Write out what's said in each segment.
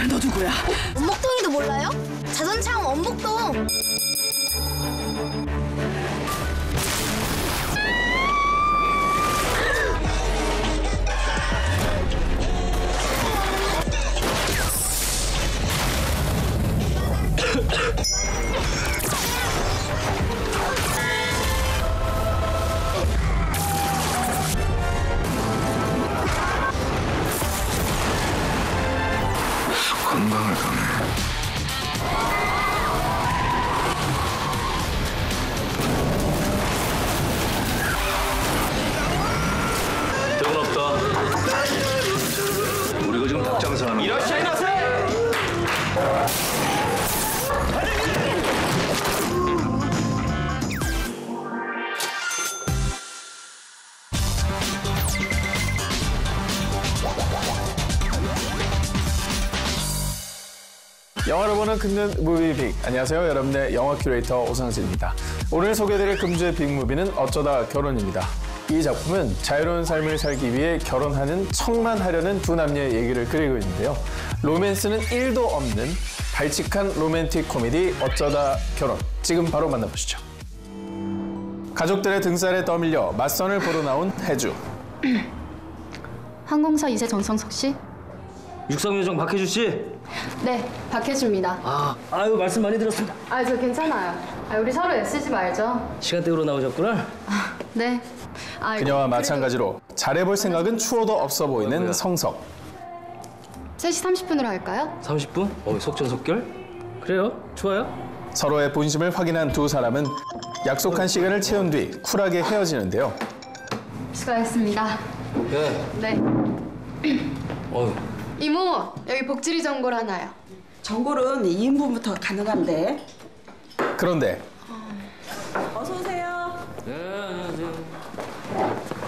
너 누구야? 원복동이도 몰라요? 자전차항 원복동. 건강을 가네. 대본 없다. 우리가 지금 닭 장사하는 거야. 이라시아이마세! 영화를 보는 금전 무비빅. 안녕하세요. 여러분의 영화 큐레이터 오상진입니다. 오늘 소개해드릴 금주의 빅무비는 어쩌다 결혼입니다. 이 작품은 자유로운 삶을 살기 위해 결혼하는 척만 하려는 두 남녀의 얘기를 그리고 있는데요. 로맨스는 1도 없는 발칙한 로맨틱 코미디 어쩌다 결혼. 지금 바로 만나보시죠. 가족들의 등살에 떠밀려 맞선을 보러 나온 혜주. 항공사 2세 정성석 씨? 육상요정 박혜주 씨? 네, 박혜주입니다. 아유 말씀 많이 들었습니다. 저 괜찮아요. 우리 서로 애쓰지 말죠. 시간대로 나오셨구나. 네. 그녀와 마찬가지로 잘해볼 생각은 추호도 없어 보이는 성석. 3시 30분으로 할까요? 30분? 속전속결? 그래요, 좋아요. 서로의 본심을 확인한 두 사람은 약속한 시간을 채운 뒤 쿨하게 헤어지는데요. 수고하셨습니다. 네. 어휴. 이모, 여기 복지리 전골 하나요. 전골은 2인분부터 가능한데. 그런데 어서 오세요. 네, 안녕하세요.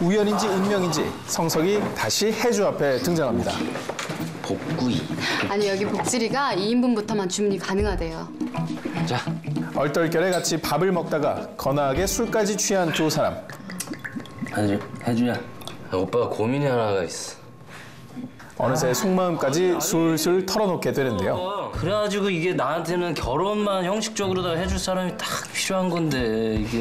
우연인지 운명인지 성석이 다시 혜주 앞에 등장합니다. 복구이. 아니, 여기 복지리가 2인분부터만 주문이 가능하대요. 자. 얼떨결에 같이 밥을 먹다가 거나하게 술까지 취한 두 사람. 아니, 혜주야. 오빠가 고민이 하나가 있어. 어느새 속마음까지 술술 털어놓게 되는데요. 그래가지고 이게 나한테는 결혼만 형식적으로 다 해줄 사람이 딱 필요한 건데 이게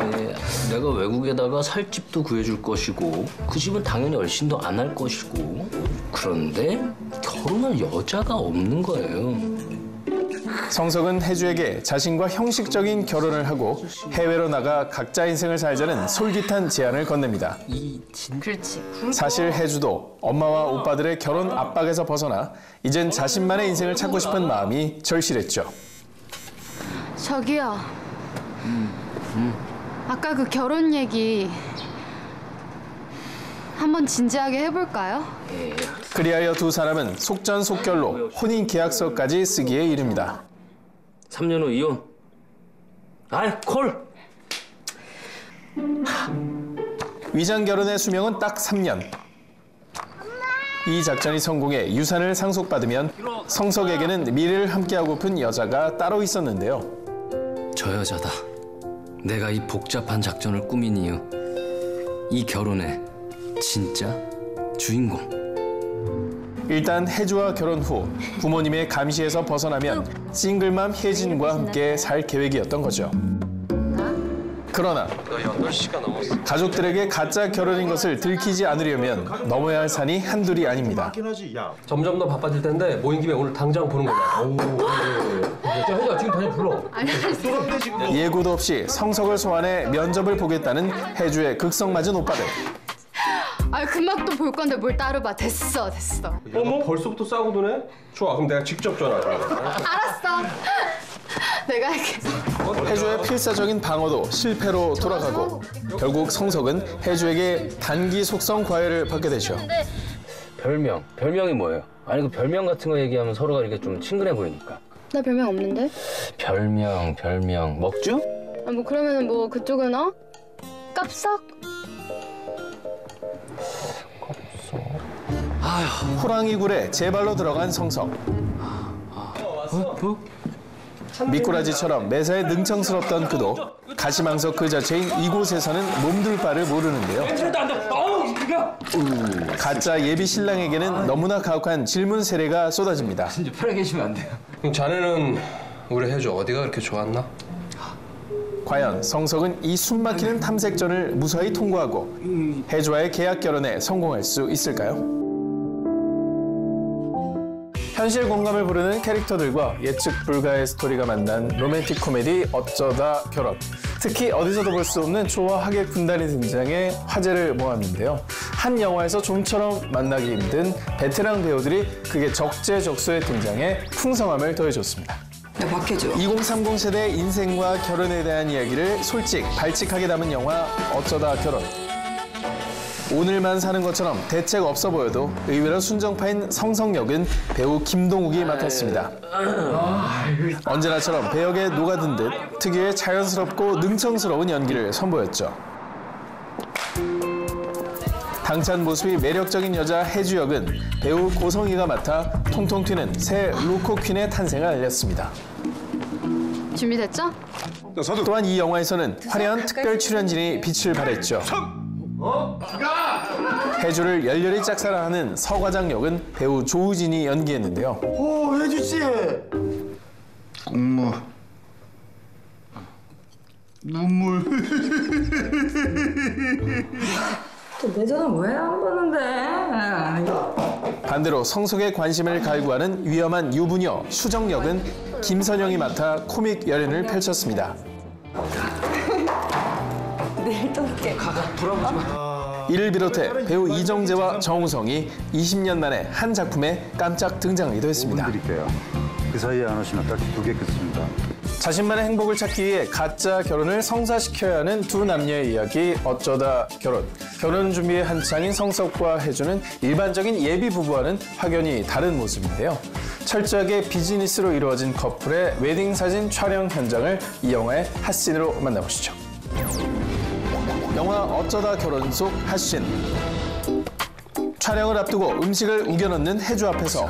내가 외국에다가 살 집도 구해줄 것이고 그 집은 당연히 얼씬도 안 할 것이고 그런데 결혼할 여자가 없는 거예요. 성석은 혜주에게 자신과 형식적인 결혼을 하고 해외로 나가 각자 인생을 살자는 솔깃한 제안을 건넵니다. 그렇지. 사실 혜주도 엄마와 오빠들의 결혼 압박에서 벗어나 이젠 자신만의 인생을 찾고 싶은 마음이 절실했죠. 저기요. 아까 그 결혼 얘기 한번 진지하게 해볼까요? 그리하여 두 사람은 속전속결로 혼인 계약서까지 쓰기에 이릅니다. 3년 후 이혼. 아이, 콜! 위장 결혼의 수명은 딱 3년. 이 작전이 성공해 유산을 상속받으면 성석에게는 미래를 함께하고픈 여자가 따로 있었는데요. 저 여자다. 내가 이 복잡한 작전을 꾸민 이유. 이 결혼의 진짜 주인공. 일단 혜주와 결혼 후 부모님의 감시에서 벗어나면 싱글맘 혜진과 함께 살 계획이었던 거죠. 그러나 8시가 넘었어. 가족들에게 가짜 결혼인 것을 들키지 않으려면 넘어야 할 산이 한둘이 아닙니다. 점점 더 바빠질 텐데 모인 김에 오늘 당장 보는 거야. 자, 혜주야 지금 당장 불러. 예고도 없이 성석을 소환해 면접을 보겠다는 혜주의 극성맞은 오빠들. 금방 또 볼 건데 뭘 따로 봐. 됐어. 어머 벌써부터 싸우고 도네? 좋아 그럼 내가 직접 전화해. 알았어. 내가 할게. 혜주의 필사적인 방어도 실패로 돌아가고 결국 성석은 혜주에게 단기 속성 과외를 받게 되죠. 별명이 뭐예요? 아니 그 별명 같은 거 얘기하면 서로가 이렇게 좀 친근해 보이니까. 나 별명 없는데? 별명 먹주? 뭐 그러면은 뭐 그쪽은 깝석? 호랑이 굴에 제 발로 들어간 성석. 미꾸라지처럼 매사에 능청스럽던 그도 가시망석 그 자체인 이곳에서는 몸둘 바를 모르는데요. 가짜 예비 신랑에게는 너무나 가혹한 질문 세례가 쏟아집니다. 이제 편하게 계시면 안 돼요. 그럼 자네는 우리 혜주 어디가 그렇게 좋았나? 과연 성석은 이 숨막히는 탐색전을 무사히 통과하고 혜주와의 계약 결혼에 성공할 수 있을까요? 현실 공감을 부르는 캐릭터들과 예측 불가의 스토리가 만난 로맨틱 코미디 어쩌다 결혼. 특히 어디서도 볼 수 없는 초와 하객 군단이 등장해 화제를 모았는데요. 한 영화에서 좀처럼 만나기 힘든 베테랑 배우들이 그게 적재적소에 등장해 풍성함을 더해줬습니다. 야, 박해줘. 2030 세대의 인생과 결혼에 대한 이야기를 발칙하게 담은 영화 어쩌다 결혼. 오늘만 사는 것처럼 대책 없어 보여도 의외로 순정파인 성석 역은 배우 김동욱이 맡았습니다. 언제나처럼 배역에 녹아든 듯 특유의 자연스럽고 능청스러운 연기를 선보였죠. 당찬 모습이 매력적인 여자 혜주 역은 배우 고성희가 맡아 통통 튀는 새 로코 퀸의 탄생을 알렸습니다. 준비됐죠? 또한 이 영화에서는 화려한 특별 출연진이 빛을 발했죠. 혜주를 열렬히 짝사랑하는 서과장 역은 배우 조우진이 연기했는데요. 오, 혜주 씨. 엄마. 눈물. 내 전화 왜 안 받는데? 반대로 성석의 관심을 갈구하는 위험한 유부녀 수정 역은 김선영이 맡아 코믹 열연을 펼쳤습니다. 내일 또 올게. 이를 비롯해 배우 이정재와 정우성이 20년 만에 한 작품에 깜짝 등장하기도 했습니다. 드릴게요. 그 사이에 안 오시면 딱히 2개 끊습니다. 자신만의 행복을 찾기 위해 가짜 결혼을 성사시켜야 하는 두 남녀의 이야기 어쩌다 결혼. 결혼 준비에 한창인 성석과 혜주는 일반적인 예비 부부와는 확연히 다른 모습인데요. 철저하게 비즈니스로 이루어진 커플의 웨딩 사진 촬영 현장을 이 영화의 핫신으로 만나보시죠. 영화 어쩌다 결혼 속 핫신. 촬영을 앞두고 음식을 우겨 넣는 혜주 앞에서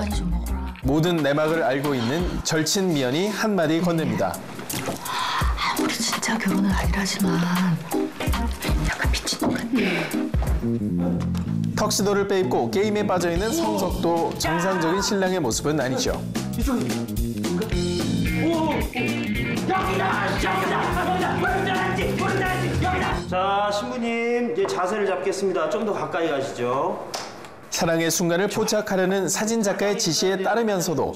모든 내막을 알고 있는 절친 미연이 한마디 건넵니다. 우리 진짜 결혼은 아니라지만 약간 미친놈 같네. 턱시도를 빼입고 게임에 빠져있는 성석도 정상적인 신랑의 모습은 아니죠. 자, 신부님 이제 자세를 잡겠습니다. 좀 더 가까이 가시죠. 사랑의 순간을 포착하려는 사진작가의 지시에 따르면서도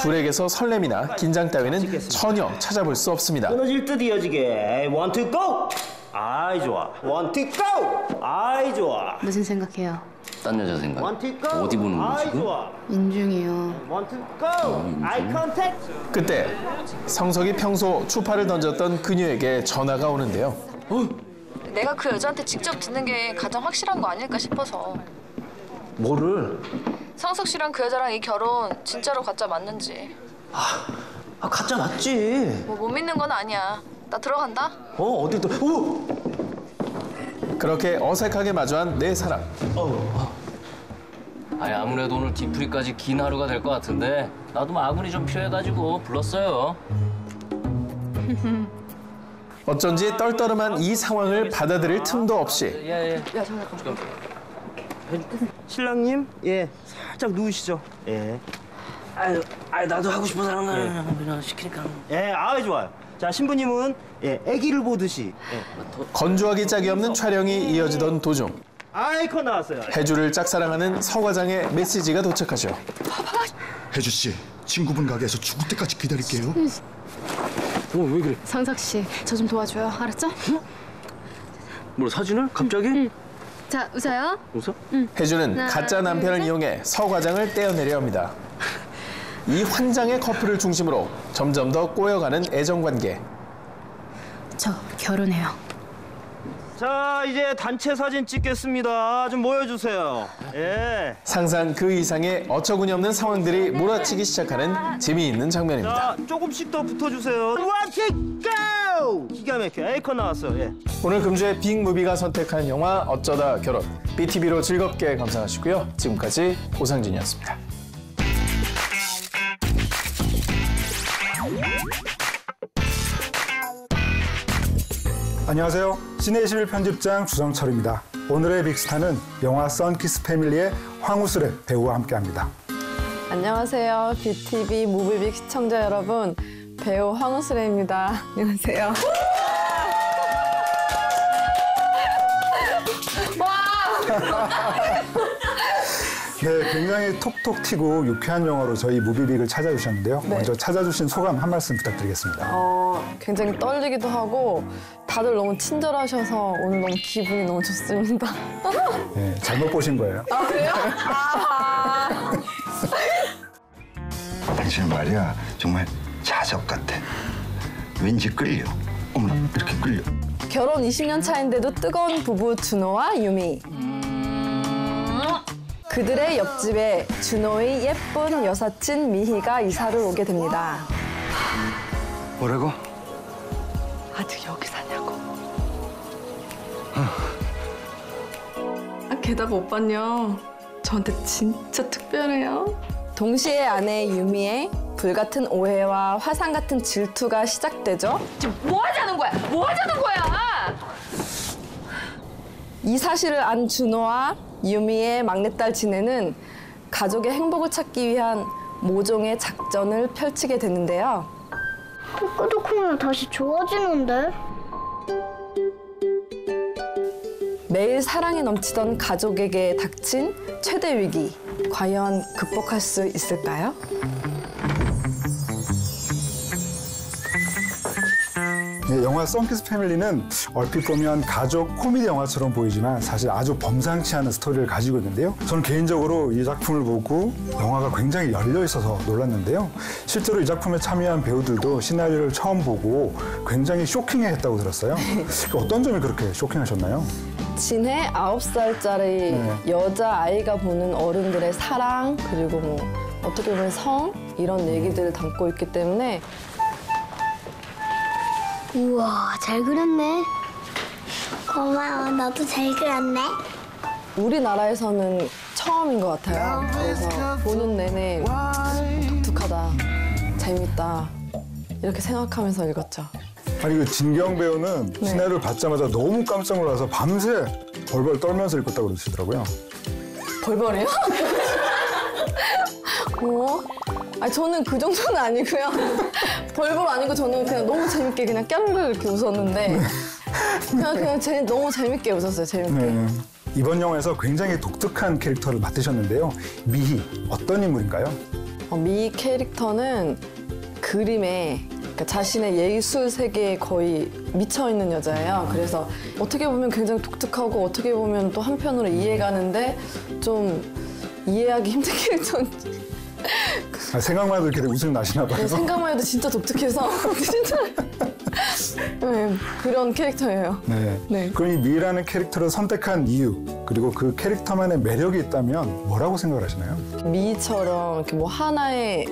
둘에게서 설렘이나 긴장 따위는 전혀 찾아볼 수 없습니다. 끊어질 듯 이어지게 Want to go! 아이 좋아. Want to go! 아이 좋아. 무슨 생각해요? 딴 여자 생각. Want to go! 어디 보는 거지 아이 지금? 좋아. 인중이요. Want to go! Eye contact! 그때 성석이 평소 추파를 던졌던 그녀에게 전화가 오는데요. 내가 그 여자한테 직접 듣는 게 가장 확실한 거 아닐까 싶어서. 뭐를? 성석 씨랑 그 여자랑 이 결혼 진짜로 가짜 맞는지. 가짜 맞지. 뭐 못 믿는 건 아니야. 나 들어간다. 어디 또? 오! 그렇게 어색하게 마주한 내 사랑. 아니 아무래도 오늘 뒤풀이까지 긴 하루가 될 것 같은데 나도 마무리 좀 필요해가지고 불렀어요. 어쩐지 떨떠름한 이 상황을 받아들일 tum도 없이 예. 신랑님, 예, 살짝 누우시죠. 예. 아유 나도 하고 싶어서 하는 거야. 그냥 시키니까. 예, 아이 좋아요. 자, 신부님은 예, 아기를 보듯이. 예. 건조하기 짝이 없는 촬영이 이어지던 도중 아이콘 나왔어요. 혜주를 짝사랑하는 서과장의 메시지가 도착하죠. 혜주 씨, 친구분 가게에서 죽을 때까지 기다릴게요. 왜 그래? 성석 씨, 저 좀 도와줘요. 알았죠? 뭐 사진을? 갑자기? 자, 웃어요. 웃어? 혜주는 하나, 가짜 남편을 둘, 셋. 이용해 서과장을 떼어내려 합니다. 이 환장의 커플을 중심으로 점점 더 꼬여가는 애정관계. 저 결혼해요. 자, 이제 단체 사진 찍겠습니다. 좀 모여주세요. 예. 상상 그 이상의 어처구니 없는 상황들이 몰아치기 시작하는 재미있는 장면입니다. 자, 조금씩 더 붙어주세요. 원킥 고! 기가 막혀. 에이컨 나왔어요. 예. 오늘 금주의 빅무비가 선택한 영화 어쩌다 결혼. BTV로 즐겁게 감상하시고요. 지금까지 오상진이었습니다. 안녕하세요. 시내21 편집장 주성철입니다. 오늘의 빅스타는 영화 썬키스 패밀리의 황우슬의 배우와 함께합니다. 안녕하세요. BTV 무비빅 시청자 여러분, 배우 황우슬입니다. 안녕하세요. 네, 굉장히 톡톡 튀고 유쾌한 영화로 저희 무비빅을 찾아주셨는데요. 네. 먼저 찾아주신 소감 한 말씀 부탁드리겠습니다. 굉장히 떨리기도 하고 다들 너무 친절하셔서 오늘 너무 기분이 너무 좋습니다. 네, 잘못 보신 거예요. 아, 그래요? 당신 말이야 정말 자적 같아. 왠지 끌려. 어머나 이렇게 끌려. 결혼 20년 차인데도 뜨거운 부부 준호와 유미. 그들의 옆집에 준호의 예쁜 여사친 미희가 이사를 오게 됩니다. 뭐라고? 아직 여기 사냐고. 게다가 오빠는요, 저한테 진짜 특별해요. 동시에 아내 유미의 불같은 오해와 화상 같은 질투가 시작되죠. 지금 뭐 하자는 거야? 뭐 하자는 거야? 이 사실을 안 준호와 유미의 막내딸 진혜는 가족의 행복을 찾기 위한 모종의 작전을 펼치게 되는데요. 끄덕끄덕하면 다시 좋아지는데? 매일 사랑이 넘치던 가족에게 닥친 최대 위기, 과연 극복할 수 있을까요? 네, 영화 썬키스 패밀리는 얼핏 보면 가족 코미디 영화처럼 보이지만 사실 아주 범상치 않은 스토리를 가지고 있는데요. 저는 개인적으로 이 작품을 보고 영화가 굉장히 열려 있어서 놀랐는데요. 실제로 이 작품에 참여한 배우들도 시나리오를 처음 보고 굉장히 쇼킹했다고 들었어요. 어떤 점이 그렇게 쇼킹하셨나요? 진혜 9살짜리 여자아이가 보는 어른들의 사랑, 그리고 뭐 어떻게 보면 성, 이런 얘기들을 담고 있기 때문에 우와, 잘 그렸네. 고마워, 너도 잘 그렸네. 우리나라에서는 처음인 것 같아요. 그래서 보는 내내 독특하다, 재밌다 이렇게 생각하면서 읽었죠. 아니 그 진경 배우는 시나리오를 받자마자 너무 깜짝 놀라서 밤새 벌벌 떨면서 읽었다고 그러시더라고요. 벌벌이요? 아니 저는 그 정도는 아니고요. 벌벌 아니고 저는 그냥 너무 재밌게 그냥 깨르르 이렇게 웃었는데 그냥 너무 재밌게 웃었어요. 재밌게. 네. 이번 영화에서 굉장히 독특한 캐릭터를 맡으셨는데요. 미희, 어떤 인물인가요? 미희 캐릭터는 그림에, 그러니까 자신의 예술 세계에 거의 미쳐있는 여자예요. 그래서 어떻게 보면 굉장히 독특하고 어떻게 보면 또 한편으로 이해가는데 좀 이해하기 힘든 캐릭터. 생각만 해도 이렇게 웃음이 나시나 봐요. 네, 생각만 해도 진짜 독특해서 진짜 네, 그런 캐릭터예요. 네. 네. 그럼 이 미희라는 캐릭터를 선택한 이유, 그리고 그 캐릭터만의 매력이 있다면 뭐라고 생각을 하시나요? 미희처럼 이렇게 뭐 하나에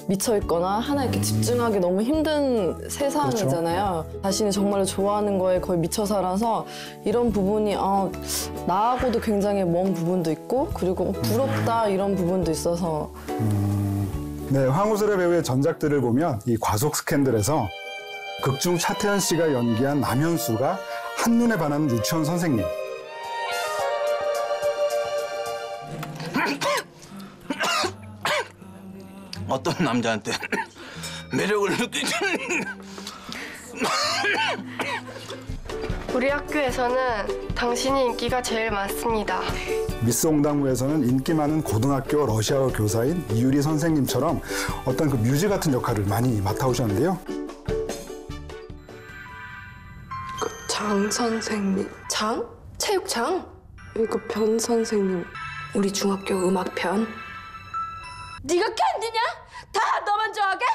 미쳐 있거나 하나에 이렇게 집중하기 너무 힘든 세상이잖아요. 그렇죠. 자신이 정말로 좋아하는 거에 거의 미쳐 살아서 이런 부분이 나하고도 굉장히 먼 부분도 있고 그리고 부럽다 이런 부분도 있어서. 네, 황우슬의 배우의 전작들을 보면 이 과속 스캔들에서 극중 차태현 씨가 연기한 남현수가 한눈에 반하는 유치원 선생님. 어떤 남자한테 매력을 느끼지? 우리 학교에서는 당신이 인기가 제일 많습니다. 미스 옹당무에서는 인기 많은 고등학교 러시아어 교사인 이유리 선생님처럼 어떤 그 뮤즈 같은 역할을 많이 맡아오셨는데요. 장 선생님. 장? 체육장? 이거 변 선생님. 우리 중학교 음악편. 네가 캔디냐? 다 너만 좋아하게?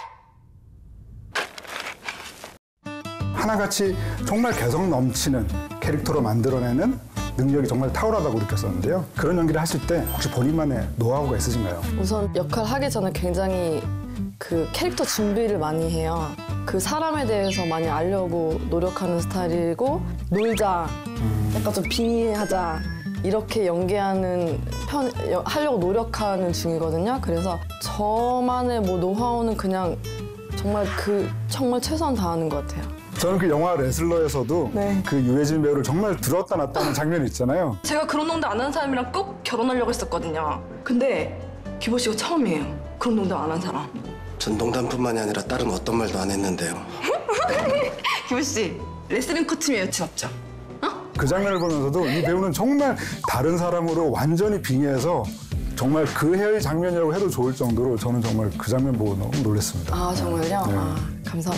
하나같이 정말 개성 넘치는 캐릭터로 만들어내는 능력이 정말 탁월하다고 느꼈었는데요. 그런 연기를 하실 때 혹시 본인만의 노하우가 있으신가요? 우선 역할 하기 전에 굉장히 그 캐릭터 준비를 많이 해요. 그 사람에 대해서 많이 알려고 노력하는 스타일이고 놀자, 약간 좀 빙의하자 이렇게 연기하는 하려고 노력하는 중이거든요. 그래서 저만의 뭐 노하우는 그냥 정말 최선 다하는 것 같아요. 저는 그 영화 레슬러에서도 네. 그 유해진 배우를 정말 들었다 놨다 하는 장면이 있잖아요. 제가 그런 농담 안 하는 사람이랑 꼭 결혼하려고 했었거든요. 근데 기보 씨가 처음이에요. 그런 농담 안 한 사람. 전 농담뿐만이 아니라 다른 어떤 말도 안 했는데요. 기보 씨, 레슬링 코치면 여친 없죠? 그 장면을 보면서도 이 배우는 정말 다른 사람으로 완전히 빙의해서 정말 그 해의 장면이라고 해도 좋을 정도로 저는 정말 그 장면 보고 너무 놀랐습니다. 아 정말요? 네.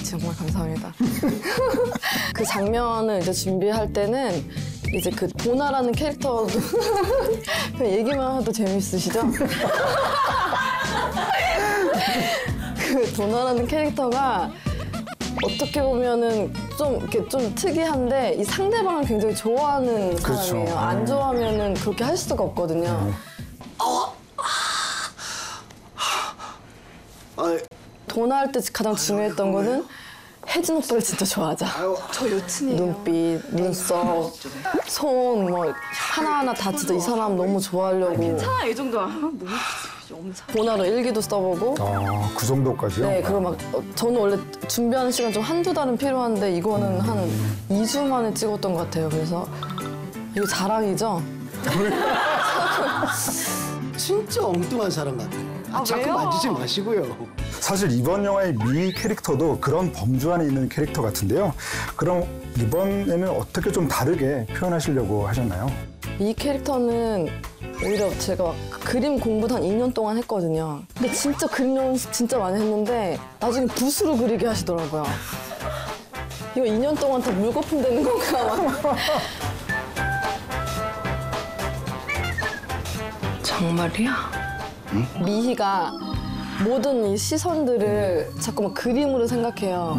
정말 감사합니다. 그 장면을 이제 준비할 때는 이제 그 보나라는 캐릭터도 그냥 얘기만 해도 재밌으시죠? 그 보나라는 캐릭터가 어떻게 보면은 좀 특이한데 이 상대방을 굉장히 좋아하는 그렇죠. 사람이에요. 안 좋아하면은 그렇게 할 수가 없거든요. 도나 할 때 가장 중요했던 거는 혜진 오빠를 진짜 좋아하자. 저 여친이에요. 눈빛, 눈썹, 손 뭐 하나하나 다 진짜 이 사람 너무 좋아하려고. 괜찮아 이 정도야. 보나로 일기도 써보고. 그 정도까지요? 네, 그리고 막 저는 원래 준비하는 시간 좀 한두 달은 필요한데 이거는 한 2주 만에 찍었던 것 같아요. 그래서 이거 자랑이죠? 진짜 엉뚱한 사람 같아요. 자꾸 왜요? 만지지 마시고요. 사실 이번 영화의 미 캐릭터도 그런 범주 안에 있는 캐릭터 같은데요. 그럼 이번에는 어떻게 좀 다르게 표현하시려고 하셨나요? 이 캐릭터는 오히려 제가 막 그림 공부도 한 2년 동안 했거든요. 근데 진짜 그림 연습 진짜 많이 했는데 나중에 붓으로 그리게 하시더라고요. 이거 2년 동안 다 물거품 되는 건가? 정말이야? 응? 미희가 모든 이 시선들을 자꾸 막 그림으로 생각해요.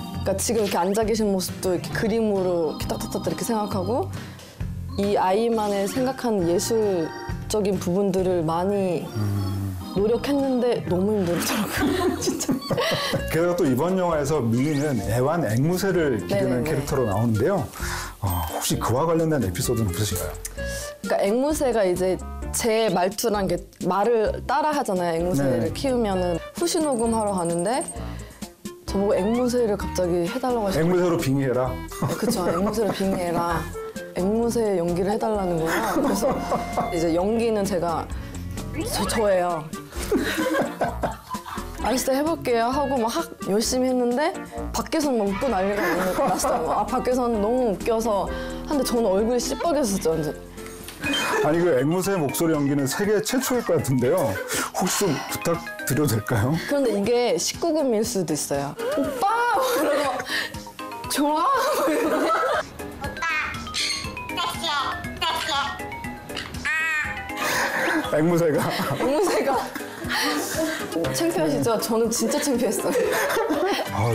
그러니까 지금 이렇게 앉아 계신 모습도 이렇게 그림으로 이렇게 딱딱딱 이렇게 생각하고 이 아이만의 생각하는 예술적인 부분들을 많이 노력했는데 너무 힘들더라고요, 진짜. 게다가 또 이번 영화에서 미희는 애완 앵무새를 기르는 네네네. 캐릭터로 나오는데요. 혹시 그와 관련된 에피소드는 없으신가요? 그러니까 앵무새가 이제 제 말투랑 게 말을 따라 하잖아요. 앵무새를 네. 키우면은 후시녹음 하러 가는데 저보고 앵무새를 갑자기 해달라고 하시더라고요. 앵무새로 빙의해라. 그쵸, 앵무새를 빙의해라. 앵무새 연기를 해달라는 거야. 그래서 이제 연기는 제가 저예요. 알겠어, 해볼게요 하고 막 열심히 했는데 밖에서는 막 웃고 난리가 났어요. 밖에서는 너무 웃겨서 하는데 저는 얼굴이 씨뻘개졌었죠, 완전. 아니 그 앵무새 목소리 연기는 세계 최초일 것 같은데요. 혹시 좀 부탁드려도 될까요? 그런데 이게 19금일 수도 있어요. 오빠! 그러고 막 좋아? 앵무새가. 창피하시죠? 저는 진짜 창피했어요.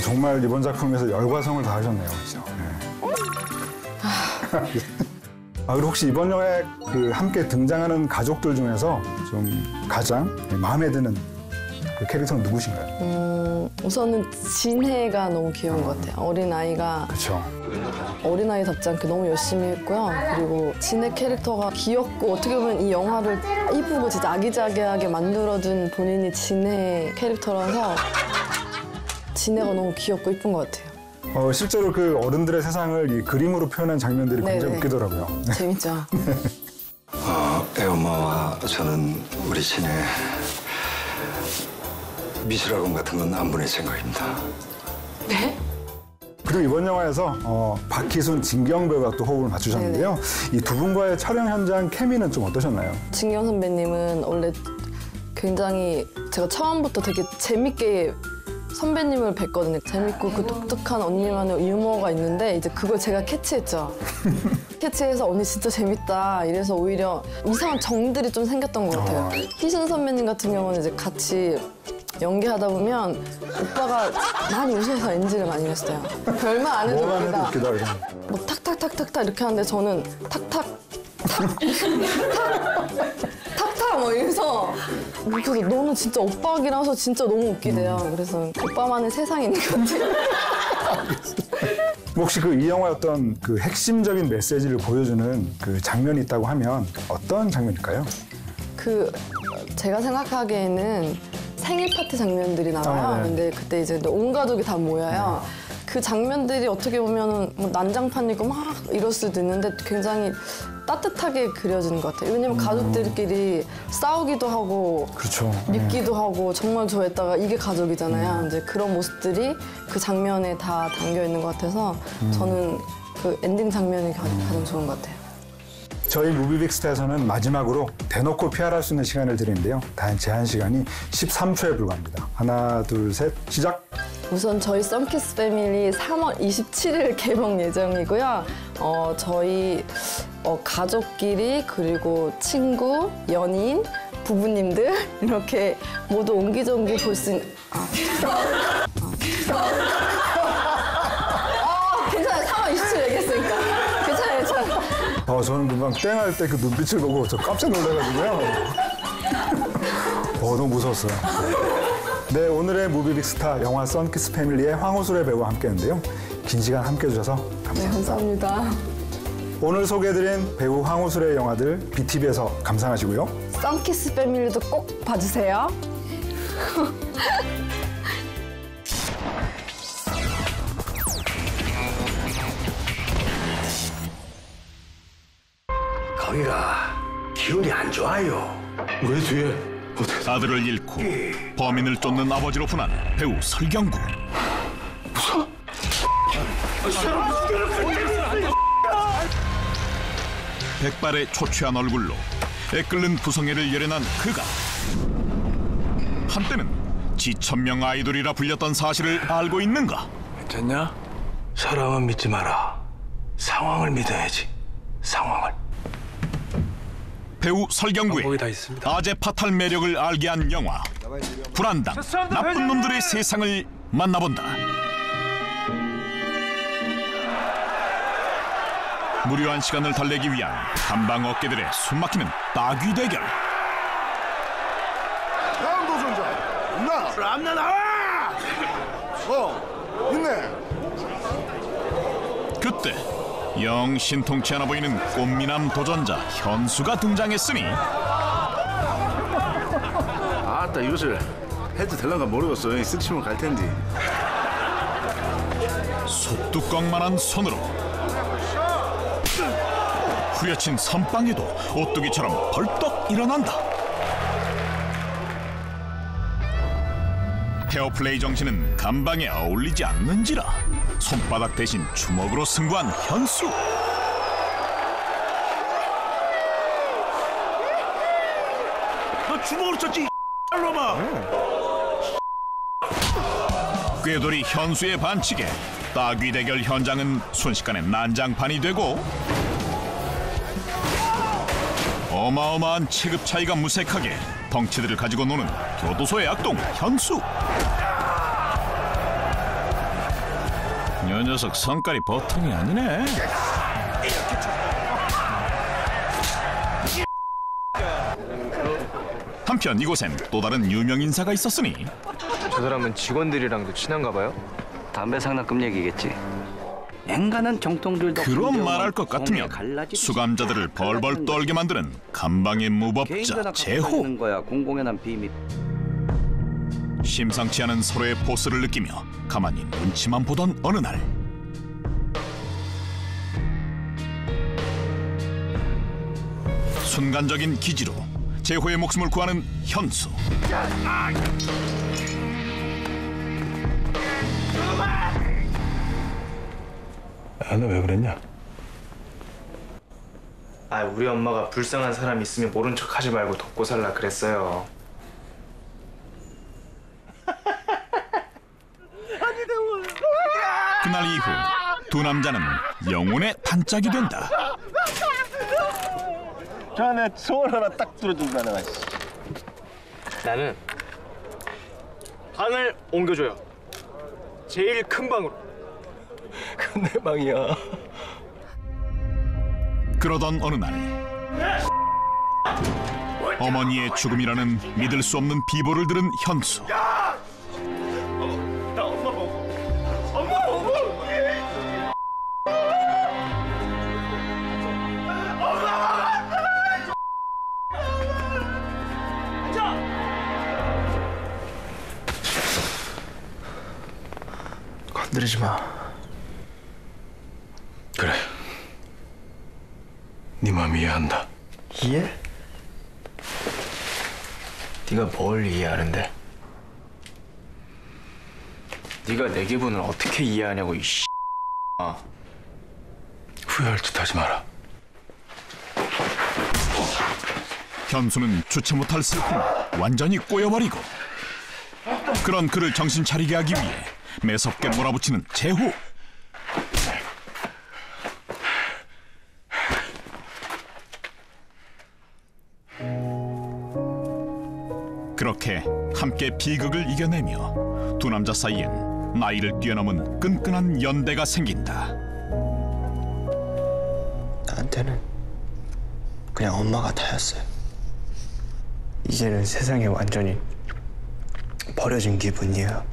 정말 이번 작품에서 열과 성을 다하셨네요, 그렇죠? 네. 그리고 혹시 이번 영화에 그 함께 등장하는 가족들 중에서 좀 가장 마음에 드는 그 캐릭터는 누구신가요? 우선은 진해가 너무 귀여운 것 같아요. 어린아이가 그렇죠. 어린아이답지 않게 너무 열심히 했고요. 그리고 진해 캐릭터가 귀엽고 어떻게 보면 이 영화를 이쁘고 진짜 아기자기하게 만들어준 본인이 진해 캐릭터라서 진해가 너무 귀엽고 이쁜 것 같아요. 실제로 그 어른들의 세상을 이 그림으로 표현한 장면들이 굉장히 네네. 웃기더라고요. 재밌죠? 애엄마와 저는 우리 친애 미술학원 같은 건 안 보낼 생각입니다. 네? 그리고 이번 영화에서 박희순, 진경 배우가 또 호흡을 맞추셨는데요. 이 두 분과의 촬영 현장 케미는 좀 어떠셨나요? 진경 선배님은 원래 굉장히 제가 처음부터 되게 재밌게 선배님을 뵀거든요. 재밌고 그 독특한 언니만의 유머가 있는데 이제 그걸 제가 캐치했죠. 캐치해서 언니 진짜 재밌다 이래서 오히려 이상한 정들이 좀 생겼던 것 같아요. 희순 선배님 같은 경우는 이제 같이 연기하다 보면 오빠가 많이 웃어서 NG를 많이 냈어요. 별말 안 해도 뭐만 해도 웃기다 이런. 뭐 탁탁탁탁탁 이렇게 하는데 저는 탁탁 탁탁 뭐 이래서 그래서 너무 진짜 오빠기라서 진짜 너무 웃기대요. 그래서 오빠만의 세상이 있는 것 같아요. 혹시 이 영화의 어떤 그 핵심적인 메시지를 보여주는 그 장면이 있다고 하면 어떤 장면일까요? 제가 생각하기에는 생일 파티 장면들이 나와요. 근데 그때 이제 온 가족이 다 모여요. 그 장면들이 어떻게 보면은 뭐 난장판이고 막 이럴 수도 있는데 굉장히 따뜻하게 그려지는 것 같아요. 왜냐면 가족들끼리 싸우기도 하고 그렇죠. 믿기도 하고 정말 좋아했다가 이게 가족이잖아요. 이제 그런 모습들이 그 장면에 다 담겨 있는 것 같아서 저는 그 엔딩 장면이 가장 좋은 것 같아요. 저희 무비빅스타에서는 마지막으로 대놓고 PR할 수 있는 시간을 드리는데요. 단 제한 시간이 13초에 불과합니다. 하나, 둘, 셋, 시작! 우선 저희 썬키스 패밀리 3월 27일 개봉 예정이고요. 저희 가족끼리 그리고 친구, 연인, 부부님들 이렇게 모두 옹기종기 볼 수 있는... 괜찮아요. 3월 27일 얘기했으니까. 괜찮아요. 저는 금방 땡할 때 그 눈빛을 보고 저 깜짝 놀라가지고요. 너무 무서웠어요. 네, 오늘의 무비빅스타 영화 썬키스 패밀리의 황호술의 배우와 함께했는데요. 긴 시간 함께해 주셔서 감사합니다. 네, 감사합니다. 오늘 소개해드린 배우 황호술의 영화들 BTV에서 감상하시고요. 썬키스 패밀리도 꼭 봐주세요. 거기가 기운이 안 좋아요. 왜 뒤에? 아들을 잃고 범인을 쫓는 아버지로 분한 배우 설경구. 백발의 초췌한 얼굴로 애끓는 부성애를 열연한 그가 한때는 지천명 아이돌이라 불렸던 사실을 알고 있는가? 괜찮냐? 사람은 믿지 마라. 상황을 믿어야지. 상황을. 배우 설경구의 아재 파탈 매력을 알게 한 영화 불안당 나쁜 놈들의 세상을 만나본다. 무료한 시간을 달래기 위한 감방 어깨들의 숨막히는 따귀 대결. 다음 도전자 람나 나와! 있네. 그때 영 신통치 않아 보이는 꽃미남 도전자 현수가 등장했으니 아따 이것을 해도 될란가 모르겠어. 쓱 치면 갈 텐데. 솥뚜껑만한 손으로 후려친 선빵에도 오뚜기처럼 벌떡 일어난다. 페어플레이 정신은 감방에 어울리지 않는지라 손바닥 대신 주먹으로 승부한 현수. 너 주먹으로 쳤지 놈아. 꾀돌이 현수의 반칙에 따귀 대결 현장은 순식간에 난장판이 되고 어마어마한 체급 차이가 무색하게 덩치들을 가지고 노는 교도소의 악동 현수. 이 녀석 성깔이 보통이 아니네. 한편 이곳엔 또 다른 유명 인사가 있었으니 저 사람은 직원들이랑도 친한가 봐요? 담배 상납금 얘기겠지. 앵간한 정통들도 그런 말할 것 같으면 수감자들을 벌벌 떨게 만드는 감방의 무법자 재호. 거야. 공공에 난 비밀. 심상치 않은 서로의 포스를 느끼며 가만히 눈치만 보던 어느 날 순간적인 기지로 재호의 목숨을 구하는 현수. 너 왜 그랬냐? 우리 엄마가 불쌍한 사람 있으면 모른 척 하지 말고 돕고 살라 그랬어요. 그날 이후 두 남자는 영혼의 단짝이 된다. 저 안에 소원 하나 딱 들어준다 내가. 나는 방을 옮겨줘요. 제일 큰 방으로. 그건 내 방이야. 그러던 어느 날 어머니의 죽음이라는 믿을 수 없는 비보를 들은 현수. 나 엄마 보고. 엄마 보고. 건드리지 마. 그래. 네 마음 이해한다. 이해? 네가 뭘 이해하는데? 네가 내 기분을 어떻게 이해하냐고 이 씨. 후회할 짓 하지 마라. 현수는 주체 못할 슬픔 완전히 꼬여버리고 그런 그를 정신 차리게 하기 위해 매섭게 몰아붙이는 재호. 그렇게 함께 비극을 이겨내며 두 남자 사이엔 나이를 뛰어넘은 끈끈한 연대가 생긴다. 나한테는 그냥 엄마가 다였어요. 이제는 세상에 완전히 버려진 기분이에요.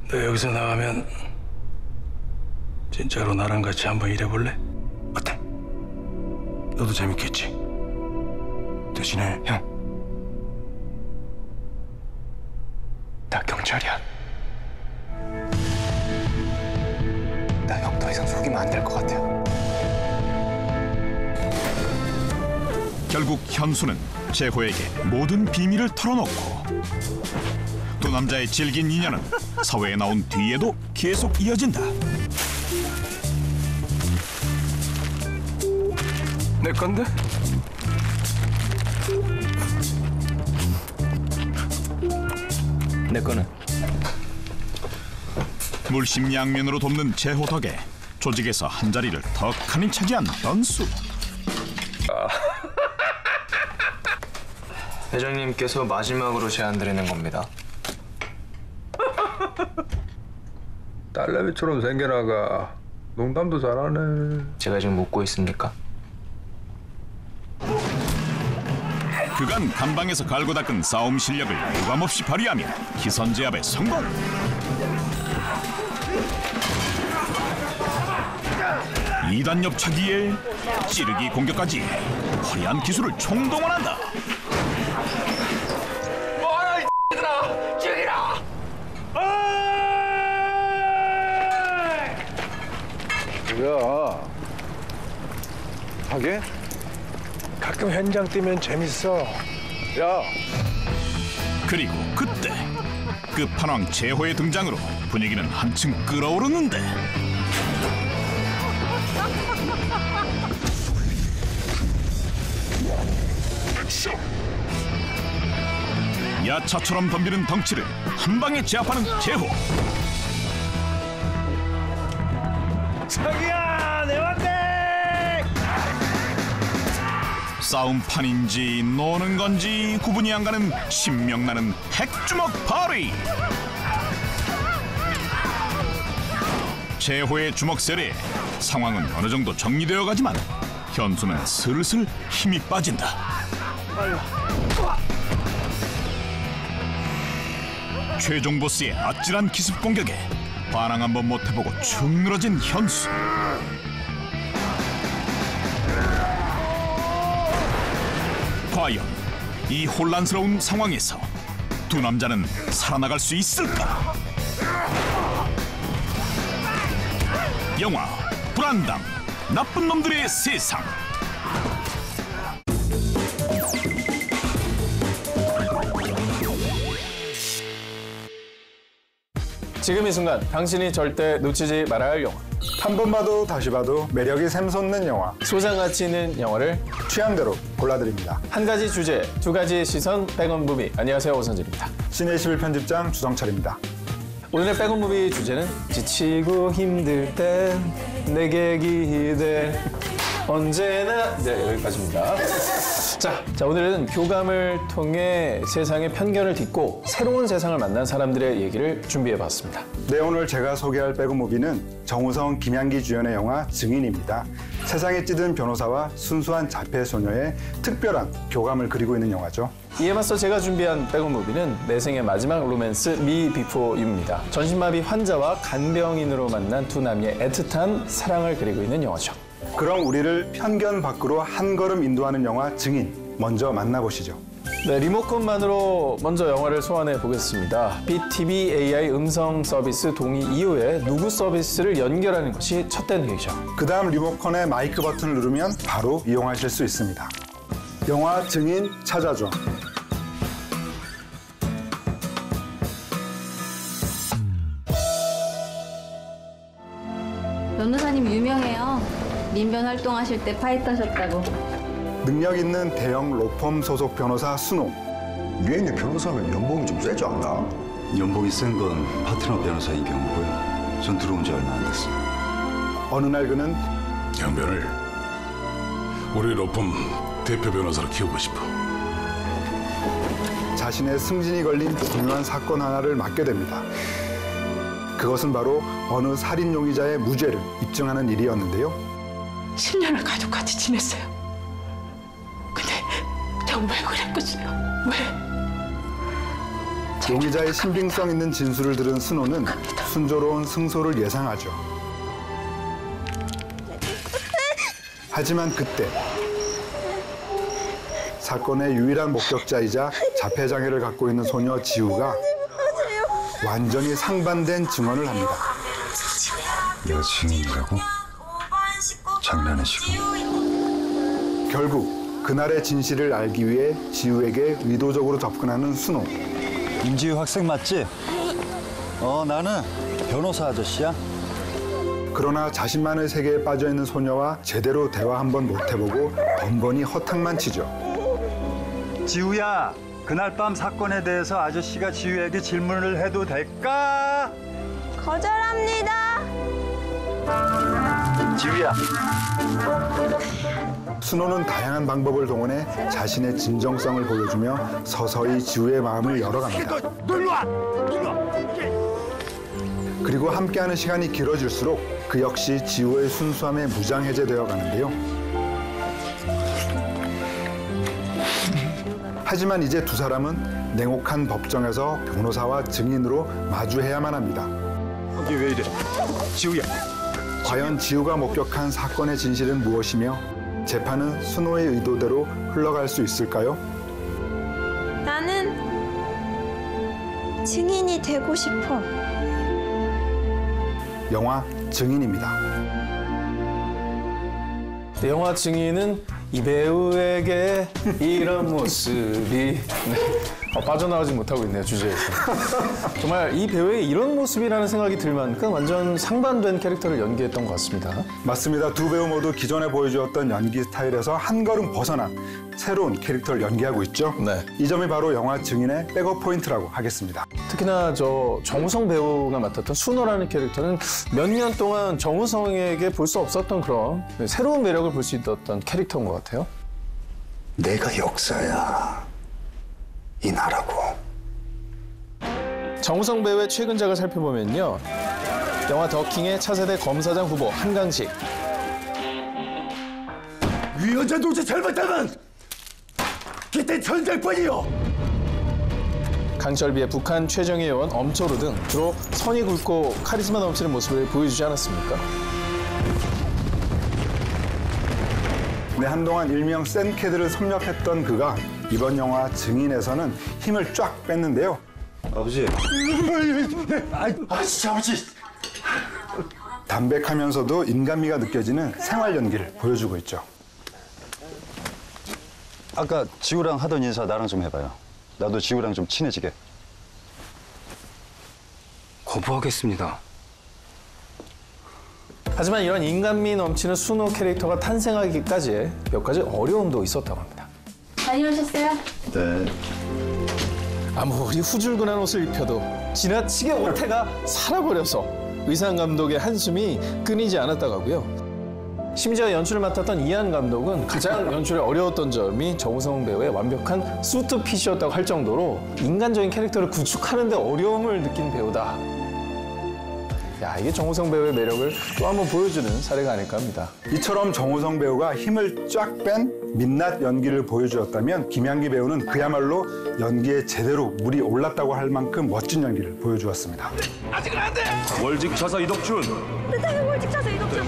너 여기서 나가면 진짜로 나랑 같이 한번 일해볼래? 어때? 너도 재밌겠지? 대신에 형, 나 경찰이야. 나 형 더 이상 속이면 안 될 것 같아요. 결국 현수는 재호에게 모든 비밀을 털어놓고 두 남자의 질긴 인연은 사회에 나온 뒤에도 계속 이어진다. 내 건데? 내 거는? 물심양면으로 돕는 재호 덕에 조직에서 한 자리를 덕하니 차지한 현수. 회장님께서 마지막으로 제안 드리는 겁니다. 딸내미처럼 생겨나가. 농담도 잘하네. 제가 지금 묻고 있습니까? 그간 감방에서 갈고 닦은 싸움 실력을 유감없이 발휘하며 기선제압에 성공. 이단 옆차기에 찌르기 공격까지 화려한 기술을 총동원한다. 뭐하라 이 X들아! 죽이라! 뭐야? 하게? 가끔 현장 뛰면 재밌어. 야. 그리고 그때 끝판왕 재호의 등장으로 분위기는 한층 끓어오르는데 야차처럼 덤비는 덩치를 한 방에 제압하는 재호. 자기야, 내 왔네! 싸움판인지 노는 건지 구분이 안 가는 신명나는 핵주먹 발휘. 재호의 주먹 세례에 상황은 어느 정도 정리되어 가지만 현수는 슬슬 힘이 빠진다. 최종 보스의 아찔한 기습 공격에 반항 한번 못 해보고 축 늘어진 현수. 과연 이 혼란스러운 상황에서 두 남자는 살아나갈 수 있을까? 영화 불안당 나쁜 놈들의 세상. 지금 이 순간 당신이 절대 놓치지 말아야 할 영화. 한 번 봐도 다시 봐도 매력이 샘솟는 영화. 소장 가치 있는 영화를 취향대로 골라드립니다. 한 가지 주제, 두 가지 시선, 백원무비. 안녕하세요, 오선진입니다. 시네21 편집장 주정철입니다. 오늘의 백원무비 주제는 지치고 힘들 땐 내게 기대 언제나. 네, 여기까지입니다. 자, 오늘은 교감을 통해 세상의 편견을 딛고 새로운 세상을 만난 사람들의 얘기를 준비해봤습니다. 네, 오늘 제가 소개할 백업무비는 정우성, 김양기 주연의 영화 증인입니다. 세상에 찌든 변호사와 순수한 자폐 소녀의 특별한 교감을 그리고 있는 영화죠. 이에 맞서 제가 준비한 백업무비는 내 생의 마지막 로맨스 미 비포 유입니다. 전신마비 환자와 간병인으로 만난 두 남녀의 애틋한 사랑을 그리고 있는 영화죠. 그럼 우리를 편견 밖으로 한 걸음 인도하는 영화 증인, 먼저 만나보시죠. 네, 리모컨만으로 먼저 영화를 소환해 보겠습니다. BTV AI 음성 서비스 동의 이후에 누구 서비스를 연결하는 것이 첫 단계이죠. 그 다음 리모컨의 마이크 버튼을 누르면 바로 이용하실 수 있습니다. 영화 증인 찾아줘. 변호사님 유명해요. 민변 활동하실 때 파이터셨다고. 능력 있는 대형 로펌 소속 변호사 순호. 위에 있는 변호사면 연봉이 좀 세지 않나? 연봉이 센 건 파트너 변호사인 경우고요. 전 들어온 지 얼마 안 됐어요. 어느 날 그는 양변을 우리 로펌 대표 변호사로 키우고 싶어. 자신의 승진이 걸린 중요한 사건 하나를 맡게 됩니다. 그것은 바로 어느 살인 용의자의 무죄를 입증하는 일이었는데요. 10년을 가족같이 지냈어요. 근데 저 왜 그랬겠어요? 왜? 용의자의 신빙성 있는 진술을 들은 순호는 순조로운 승소를 예상하죠. 하지만 그때 사건의 유일한 목격자이자 자폐장애를 갖고 있는 소녀 지우가 완전히 상반된 증언을 합니다. 내가 증인이라고? 장난하시고? 결국 그날의 진실을 알기 위해 지우에게 의도적으로 접근하는 순호. 임지우 학생 맞지? 나는 변호사 아저씨야. 그러나 자신만의 세계에 빠져있는 소녀와 제대로 대화 한번 못 해보고 번번이 허탕만 치죠. 지우야, 그날 밤 사건에 대해서 아저씨가 지우에게 질문을 해도 될까? 거절합니다. 지우야. 순호는 다양한 방법을 동원해 자신의 진정성을 보여주며 서서히 지우의 마음을 열어갑니다. 그리고 함께하는 시간이 길어질수록 그 역시 지우의 순수함에 무장해제되어 가는데요. 하지만 이제 두 사람은 냉혹한 법정에서 변호사와 증인으로 마주해야만 합니다. 이게 왜 이래? 지우야. 과연 지우가 목격한 사건의 진실은 무엇이며 재판은 순호의 의도대로 흘러갈 수 있을까요? 나는 증인이 되고 싶어. 영화 증인입니다. 영화 증인은 이 배우에게 이런 모습이 빠져나가지 못하고 있네요, 주제에서. 정말 이 배우의 이런 모습이라는 생각이 들 만큼 완전 상반된 캐릭터를 연기했던 것 같습니다. 맞습니다. 두 배우 모두 기존에 보여주었던 연기 스타일에서 한 걸음 벗어난 새로운 캐릭터를 연기하고 있죠. 네. 이 점이 바로 영화 증인의 백업 포인트라고 하겠습니다. 특히나 정우성 배우가 맡았던 순호라는 캐릭터는 몇 년 동안 정우성에게 볼 수 없었던 그런 새로운 매력을 볼 수 있었던 캐릭터인 것 같아요. 내가 역사야. 이 나라고. 정우성 배우의 최근작을 살펴보면요. 영화 더킹의 차세대 검사장 후보 한강식. 위원장 동체 잘못하면 그때 전쟁뿐이요. 강철비의 북한 최정예 요원 엄초루 등 주로 선이 굵고 카리스마 넘치는 모습을 보여주지 않았습니까? 네, 한동안 일명 센캐드를 섭렵했던 그가 이번 영화 증인에서는 힘을 쫙 뺐는데요. 아버지. 진짜 아버지. 담백하면서도 인간미가 느껴지는 생활 연기를 보여주고 있죠. 아까 지우랑 하던 인사 나랑 좀 해봐요. 나도 지우랑 좀 친해지게. 거부하겠습니다. 하지만 이런 인간미 넘치는 순호 캐릭터가 탄생하기까지 몇 가지 어려움도 있었다고 합니다. 다녀오셨어요? 네. 아무리 후줄근한 옷을 입혀도 지나치게 옷태가 살아버려서 의상 감독의 한숨이 끊이지 않았다고 하고요. 심지어 연출을 맡았던 이한 감독은 가장 연출이 어려웠던 점이 정우성 배우의 완벽한 수트핏이었다고 할 정도로 인간적인 캐릭터를 구축하는 데 어려움을 느낀 배우다. 야, 이게 정우성 배우의 매력을 또 한번 보여주는 사례가 아닐까 합니다. 이처럼 정우성 배우가 힘을 쫙 뺀 민낯 연기를 보여주었다면 김양기 배우는 그야말로 연기에 제대로 물이 올랐다고 할 만큼 멋진 연기를 보여주었습니다. 아직은 안 돼. 월직 차사 이덕준. 네, 월직 차사 이덕준.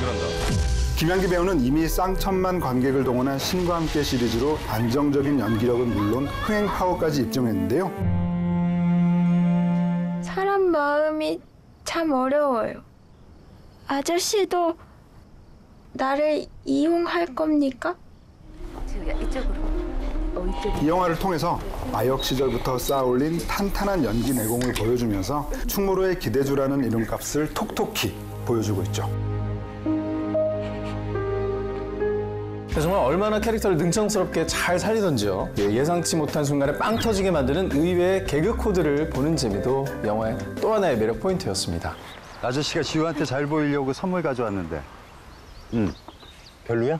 김양기 배우는 이미 쌍천만 관객을 동원한 신과 함께 시리즈로 안정적인 연기력은 물론 흥행 파워까지 입증했는데요. 사람 마음이 참 어려워요. 아저씨도 나를 이용할 겁니까? 이 영화를 통해서 마역 시절부터 쌓아올린 탄탄한 연기 내공을 보여주면서 충무로의 기대주라는 이름값을 톡톡히 보여주고 있죠. 정말 얼마나 캐릭터를 능청스럽게 잘 살리던지요. 예상치 못한 순간에 빵 터지게 만드는 의외의 개그 코드를 보는 재미도 영화의 또 하나의 매력 포인트였습니다. 아저씨가 지우한테 잘 보이려고 선물 가져왔는데. 별로야?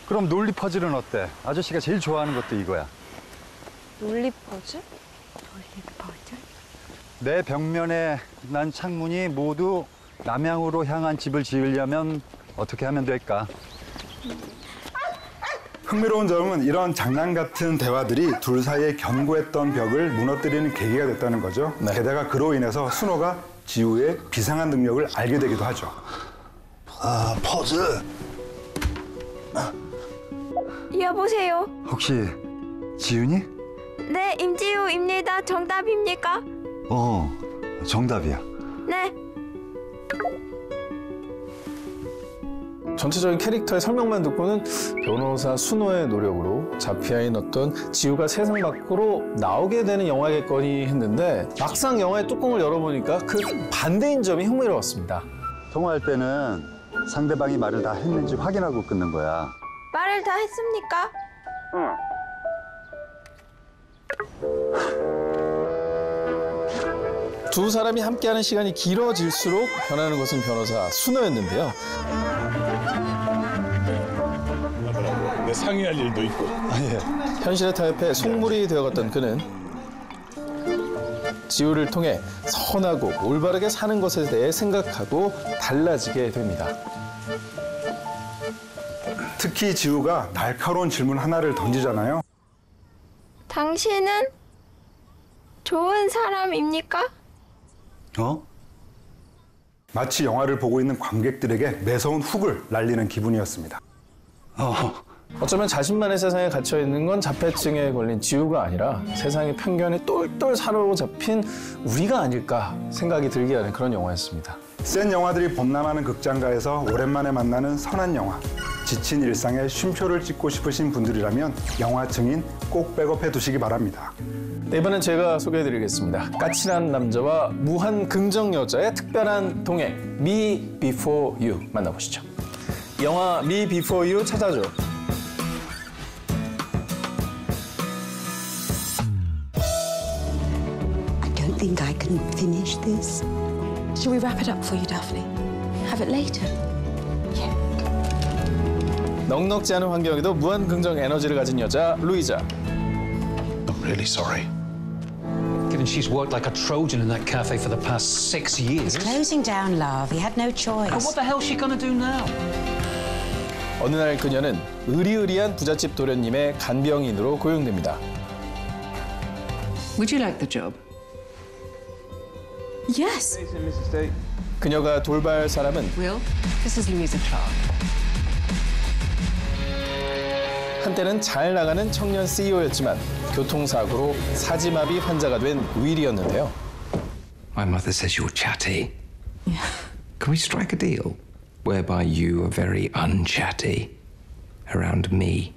그럼 논리 퍼즐은 어때? 아저씨가 제일 좋아하는 것도 이거야. 논리 퍼즐? 논리 퍼즐? 내 벽면에 난 창문이 모두 남향으로 향한 집을 지으려면 어떻게 하면 될까? 흥미로운 점은 이런 장난 같은 대화들이 둘 사이의 견고했던 벽을 무너뜨리는 계기가 됐다는 거죠. 게다가 그로 인해서 순호가 지우의 비상한 능력을 알게 되기도 하죠. 아, 퍼즐. 여보세요? 혹시 지훈이? 네, 임지우입니다. 정답입니까? 정답이야. 네. 전체적인 캐릭터의 설명만 듣고는 변호사 순호의 노력으로 자피아인 어떤 지우가 세상 밖으로 나오게 되는 영화겠거니 했는데 막상 영화의 뚜껑을 열어보니까 그 반대인 점이 흥미로웠습니다. 통화할 때는 상대방이 말을 다 했는지 확인하고 끊는 거야. 말을 다 했습니까? 두 사람이 함께하는 시간이 길어질수록 변하는 것은 변호사 순호였는데요. 내 상의할 일도 있고. 현실에 타협해 속물이 되어갔던 그는 지우를 통해 선하고 올바르게 사는 것에 대해 생각하고 달라지게 됩니다. 특히 지우가 날카로운 질문 하나를 던지잖아요. 당신은 좋은 사람입니까? 마치 영화를 보고 있는 관객들에게 매서운 훅을 날리는 기분이었습니다. 어쩌면 자신만의 세상에 갇혀있는 건 자폐증에 걸린 지우가 아니라 세상의 편견에 똘똘 사로잡힌 우리가 아닐까 생각이 들게 하는 그런 영화였습니다. 센 영화들이 범람하는 극장가에서 오랜만에 만나는 선한 영화. 지친 일상에 쉼표를 찍고 싶으신 분들이라면 영화 증인 꼭 백업해 두시기 바랍니다. 네, 이번엔 제가 소개해드리겠습니다. 까칠한 남자와 무한 긍정 여자의 특별한 동행 Me Before You 만나보시죠. 영화 Me Before You 찾아줘. I don't think I can finish this. Shall we wrap it up for you, Daphne? Have it later. 넉넉지 않은 환경에도 무한 긍정 에너지를 가진 여자 루이자. I'm really sorry. Given she's worked like a Trojan in that cafe for the past 6 years. He's closing down, love. He had no choice. And what the hell's she gonna do now? 어느 날 그녀는 의리의리한 부잣집 도련님의 간병인으로 고용됩니다. Would you like the job? Yes. 그녀가 돌봐야 할 사람은 Will, this is Louisa Clark. 한때는 잘 나가는 청년 CEO였지만 교통사고로 사지마비 환자가 된 윌이었는데요. My mother says you're chatty. Yeah. Can we strike a deal whereby you are very unchatty around me?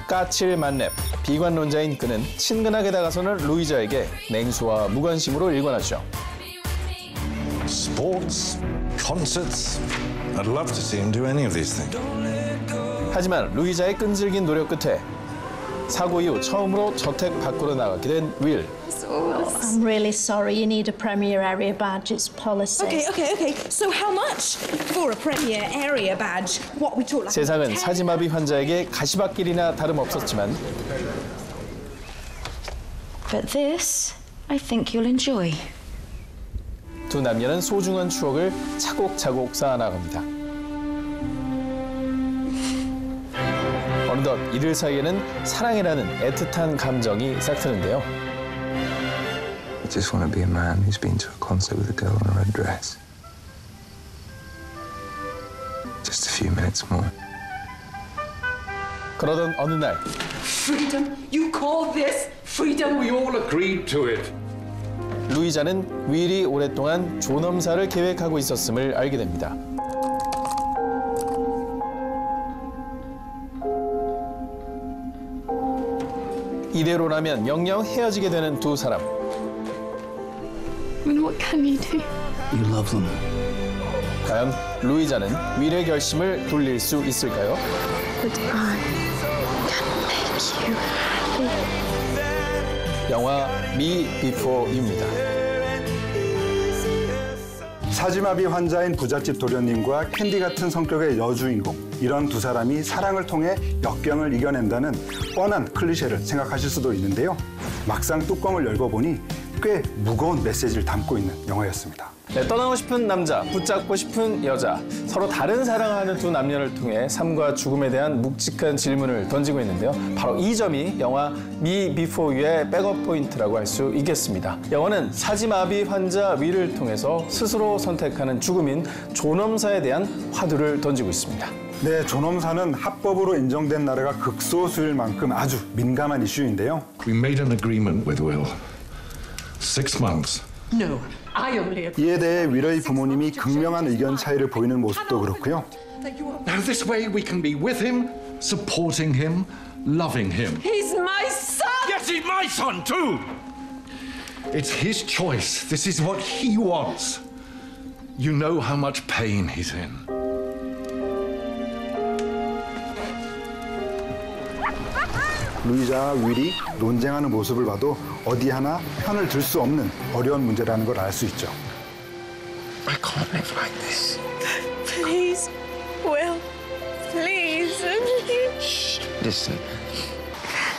까칠 만렙, 비관론자인 그는 친근하게 다가서는 루이자에게 냉소와 무관심으로 일관하죠. Sports, concerts. I'd love to see him do any of these things. 하지만 루이자의 끈질긴 노력 끝에 사고 이후 처음으로 저택 밖으로 나가게 된 윌. I'm really sorry. You need a premier area badge. It's policy. Okay. So how much for a premier area badge? What we talk like? 세상은 사지마비 환자에게 가시밭길이나 다름없었지만 But this, I think you'll enjoy. 두 남녀는 소중한 추억을 차곡차곡 쌓아나갑니다. 어느덧 이들 사이에는 사랑이라는 애틋한 감정이 싹트는데요. I just want to be a man who's been to a concert with a girl in a red dress. Just a few minutes more. 그러던 어느 날 Freedom? You call this freedom? We all agreed to it. 루이자는 윌이 오랫동안 존엄사를 계획하고 있었음을 알게 됩니다. 이대로라면 영영 헤어지게 되는 두 사람. What can you do? You love them. 과연 루이자는 윌의 결심을 돌릴 수 있을까요? But I can make you happy. 영화 Me Before You입니다. 사지마비 환자인 부잣집 도련님과 캔디 같은 성격의 여주인공, 이런 두 사람이 사랑을 통해 역경을 이겨낸다는 뻔한 클리셰를 생각하실 수도 있는데요. 막상 뚜껑을 열고 보니 꽤 무거운 메시지를 담고 있는 영화였습니다. 네, 떠나고 싶은 남자, 붙잡고 싶은 여자, 서로 다른 사랑을 하는 두 남녀를 통해 삶과 죽음에 대한 묵직한 질문을 던지고 있는데요. 바로 이 점이 영화 Me Before You의 백업 포인트라고 할 수 있겠습니다. 영화는 사지마비 환자 윌을 통해서 스스로 선택하는 죽음인 존엄사에 대한 화두를 던지고 있습니다. 네, 존엄사는 합법으로 인정된 나라가 극소수일 만큼 아주 민감한 이슈인데요. We made an agreement with Will. 6 months. No, I only. 이에 대해 윌의 부모님이 극명한 의견 차이를 보이는 모습도 그렇고요. Now this way we can be with him, supporting him, loving him. He's my son. Yes, he's my son too. It's his choice. This is what he wants. You know how much pain he's in. 루이자와 윌이 논쟁하는 모습을 봐도 어디 하나 편을 들 수 없는 어려운 문제라는 걸 알 수 있죠. I can't live like this. Please, Will. Please. Shh. Listen.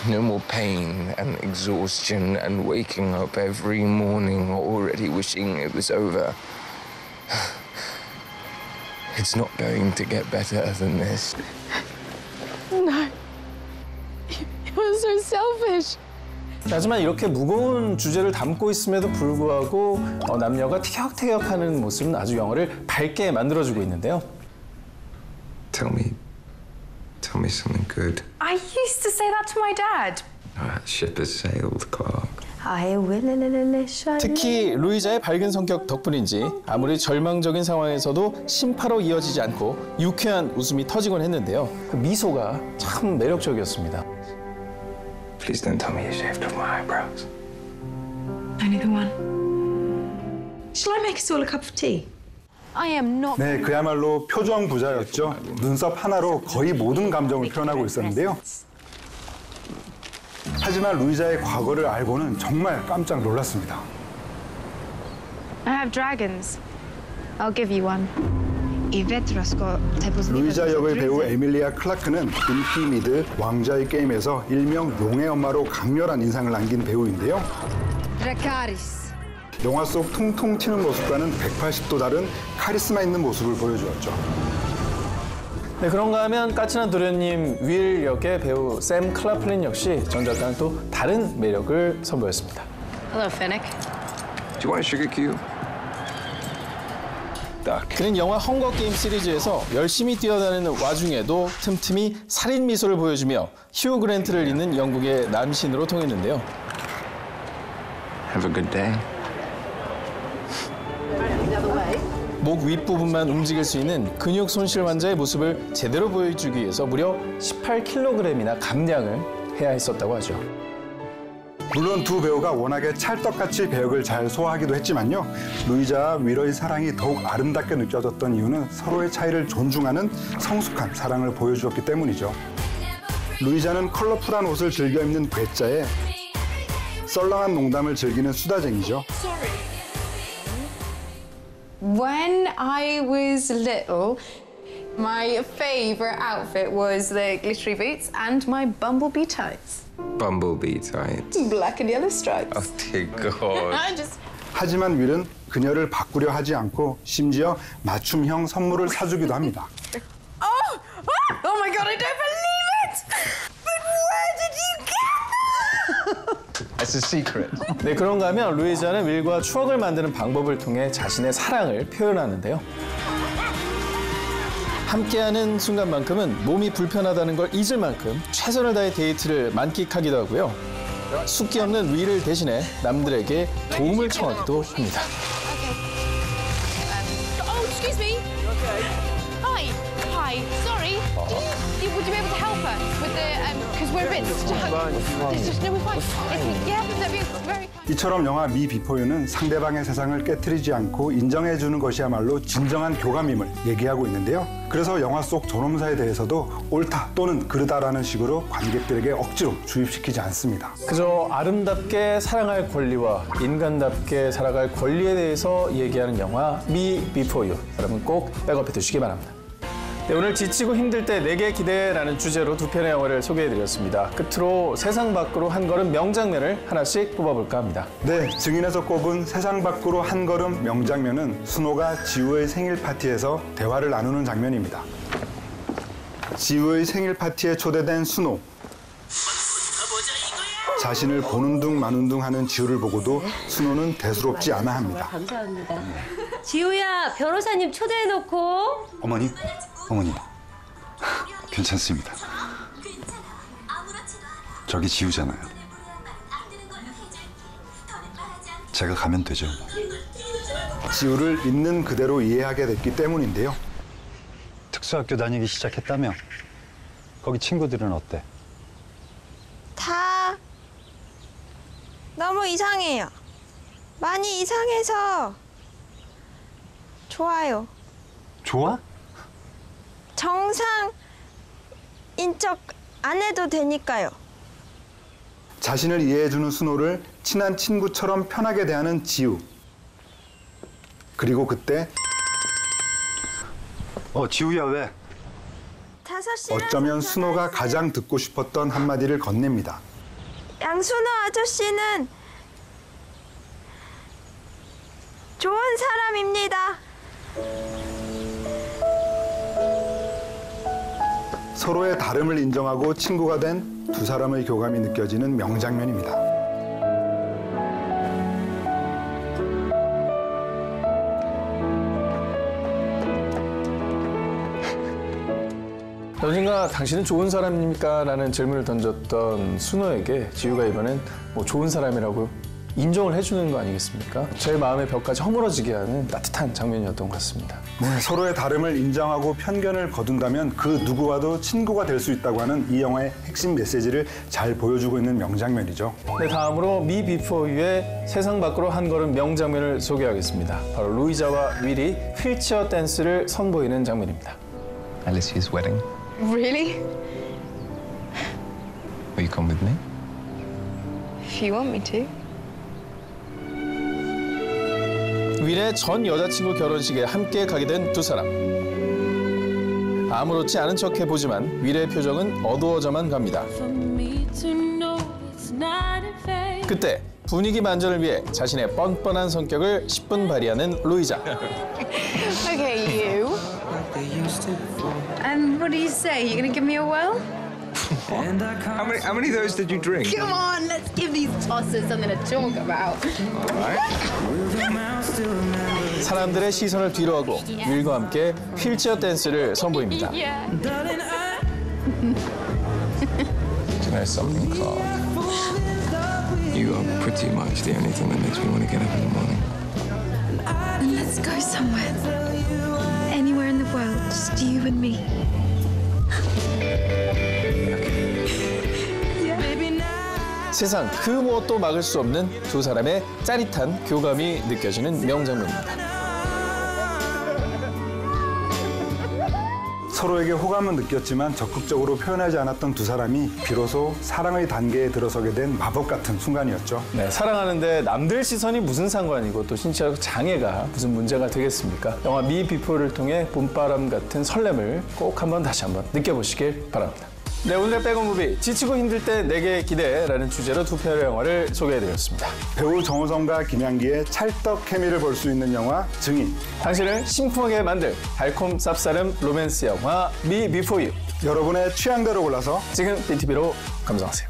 No more pain and exhaustion and waking up every morning already wishing it was over. It's not going to get better than this. No. You're so selfish. 하지만 이렇게 무거운 주제를 담고 있음에도 불구하고 남녀가 티격태격하는 모습은 아주 영화를 밝게 만들어주고 있는데요. Tell me something good. I used to say that to my dad. Ship has sailed, Clark. I will shine. 특히 루이자의 밝은 성격 덕분인지 아무리 절망적인 상황에서도 심파로 이어지지 않고 유쾌한 웃음이 터지곤 했는데요. 그 미소가 참 매력적이었습니다. Please don't tell me you shaved off my eyebrows. Only the one. Shall I make us all a cup of tea? I am not. 네, 그야말로 표정 부자였죠. 눈썹 하나로 거의 모든 감정을 표현하고 있었는데요. 하지만 루이자의 과거를 알고는 정말 깜짝 놀랐습니다. I have dragons. I'll give you one. 루이자 역의 배우 에밀리아 클라크는 인피미드 왕자의 게임에서 일명 용의 엄마로 강렬한 인상을 남긴 배우인데요. 영화 속 퉁퉁 튀는 모습과는 180도 다른 카리스마 있는 모습을 보여주었죠. 네, 그런가 하면 까칠한 도련님 윌 역의 배우 샘 클라플린 역시 전작과는 또 다른 매력을 선보였습니다. Hello, Finnick. Do you want a sugar cube? 그는 영화 헝거 게임 시리즈에서 열심히 뛰어다니는 와중에도 틈틈이 살인 미소를 보여주며 휴 그랜트를 잇는 영국의 남신으로 통했는데요. Have a good day. 목 윗부분만 움직일 수 있는 근육 손실 환자의 모습을 제대로 보여주기 위해서 무려 18kg이나 감량을 해야 했었다고 하죠. 물론 두 배우가 워낙에 찰떡같이 배역을 잘 소화하기도 했지만요. 루이자와 윌의 사랑이 더욱 아름답게 느껴졌던 이유는 서로의 차이를 존중하는 성숙한 사랑을 보여주었기 때문이죠. 루이자는 컬러풀한 옷을 즐겨 입는 괴짜에 썰렁한 농담을 즐기는 수다쟁이죠. When I was little, my favourite outfit was the glittery boots and my bumblebee tights. Bumblebee tights. Black and yellow stripes. Oh dear God. 하지만 윌은 그녀를 바꾸려 하지 않고 심지어 맞춤형 선물을 사주기도 합니다. Oh my God, I don't believe it! But where did you get them? It's a secret. 네, 그런가 하면 루이자는 윌과 추억을 만드는 방법을 통해 자신의 사랑을 표현하는데요. 함께하는 순간만큼은 몸이 불편하다는 걸 잊을 만큼 최선을 다해 데이트를 만끽하기도 하고요. 숫기 없는 윌을 대신해 남들에게 도움을 청하기도 합니다. Oh, excuse me. Hi. Hi. Sorry. Would you be able to help us with the because we're a bit stuck. It's just no, we're fine. Yeah, but that'd be very kind. 이처럼 영화 미 비포 유는 상대방의 세상을 깨트리지 않고 인정해주는 것이야말로 진정한 교감임을 얘기하고 있는데요. 그래서 영화 속 존엄사에 대해서도 옳다 또는 그르다라는 식으로 관객들에게 억지로 주입시키지 않습니다. 그저 아름답게 사랑할 권리와 인간답게 살아갈 권리에 대해서 얘기하는 영화 미 비포 유. 여러분 꼭 백업해 두시기 바랍니다. 네, 오늘 지치고 힘들 때 내게 기대라는 주제로 두 편의 영화를 소개해드렸습니다. 끝으로 세상 밖으로 한 걸음 명장면을 하나씩 뽑아볼까 합니다. 네, 증인에서 꼽은 세상 밖으로 한 걸음 명장면은 순호가 지우의 생일 파티에서 대화를 나누는 장면입니다. 지우의 생일 파티에 초대된 순호. 자신을 보는 둥 마는 둥 하는 지우를 보고도 순호는 대수롭지 않아 합니다. 감사합니다. 지우야, 변호사님 초대해놓고. 어머니, 괜찮습니다. 저기 지우잖아요. 제가 가면 되죠. 지우를 있는 그대로 이해하게 됐기 때문인데요. 특수학교 다니기 시작했다며? 거기 친구들은 어때? 다 너무 이상해요. 많이 이상해서 좋아요. 좋아? 정상인 척 안 해도 되니까요. 자신을 이해해주는 순호를 친한 친구처럼 편하게 대하는 지우. 그리고 그때 지우야 왜? 5시나 어쩌면 순호가 가장 듣고 싶었던 한마디를 건넵니다. 양순호 아저씨는 좋은 사람입니다. 서로의 다름을 인정하고 친구가 된 두 사람의 교감이 느껴지는 명장면입니다. 언젠가 당신은 좋은 사람입니까? 라는 질문을 던졌던 순호에게 지우가 이번엔 좋은 사람이라고 인정을 해주는 거 아니겠습니까? 제 마음의 벽까지 허물어지게 하는 따뜻한 장면이었던 것 같습니다. 네, 서로의 다름을 인정하고 편견을 거둔다면 그 누구와도 친구가 될 수 있다고 하는 이 영화의 핵심 메시지를 잘 보여주고 있는 명장면이죠. 네, 다음으로 미 비포 유의 세상 밖으로 한 걸음 명장면을 소개하겠습니다. 바로 루이자와 윌이 휠체어 댄스를 선보이는 장면입니다. Alicia's wedding. Really? Will you come with me? If you want me to. 윌의 전 여자친구 결혼식에 함께 가게 된 두 사람. 아무렇지 않은 척 해보지만 윌의 표정은 어두워져만 갑니다. 그때 분위기 반전을 위해 자신의 뻔뻔한 성격을 10분 발휘하는 루이자. Okay, you. And what do you say? You gonna give me a whirl? How many of those did you drink? Come on, let's give these tossers something to talk about. 사람들의 시선을 뒤로하고 윌과 함께 휠체어 댄스를 선보입니다. Do you know something, Clark? You are pretty much the only thing that makes me want to get up in the morning. Let's go somewhere. Anywhere in the world, just you and me. 세상 그 무엇도 막을 수 없는 두 사람의 짜릿한 교감이 느껴지는 명장면입니다. 서로에게 호감은 느꼈지만 적극적으로 표현하지 않았던 두 사람이 비로소 사랑의 단계에 들어서게 된 마법 같은 순간이었죠. 네, 사랑하는데 남들 시선이 무슨 상관이고 또 신체적 장애가 무슨 문제가 되겠습니까? 영화 미 비포를 통해 봄바람 같은 설렘을 꼭 다시 한번 느껴보시길 바랍니다. 네, 오늘의 백업무비 지치고 힘들 때 내게 기대라는 주제로 두 편의 영화를 소개해드렸습니다. 배우 정우성과 김양기의 찰떡 케미를 볼 수 있는 영화 증인, 당신을 심쿵하게 만들 달콤 쌉싸름 로맨스 영화 미 비포 유, 여러분의 취향대로 골라서 지금 BTV로 감상하세요.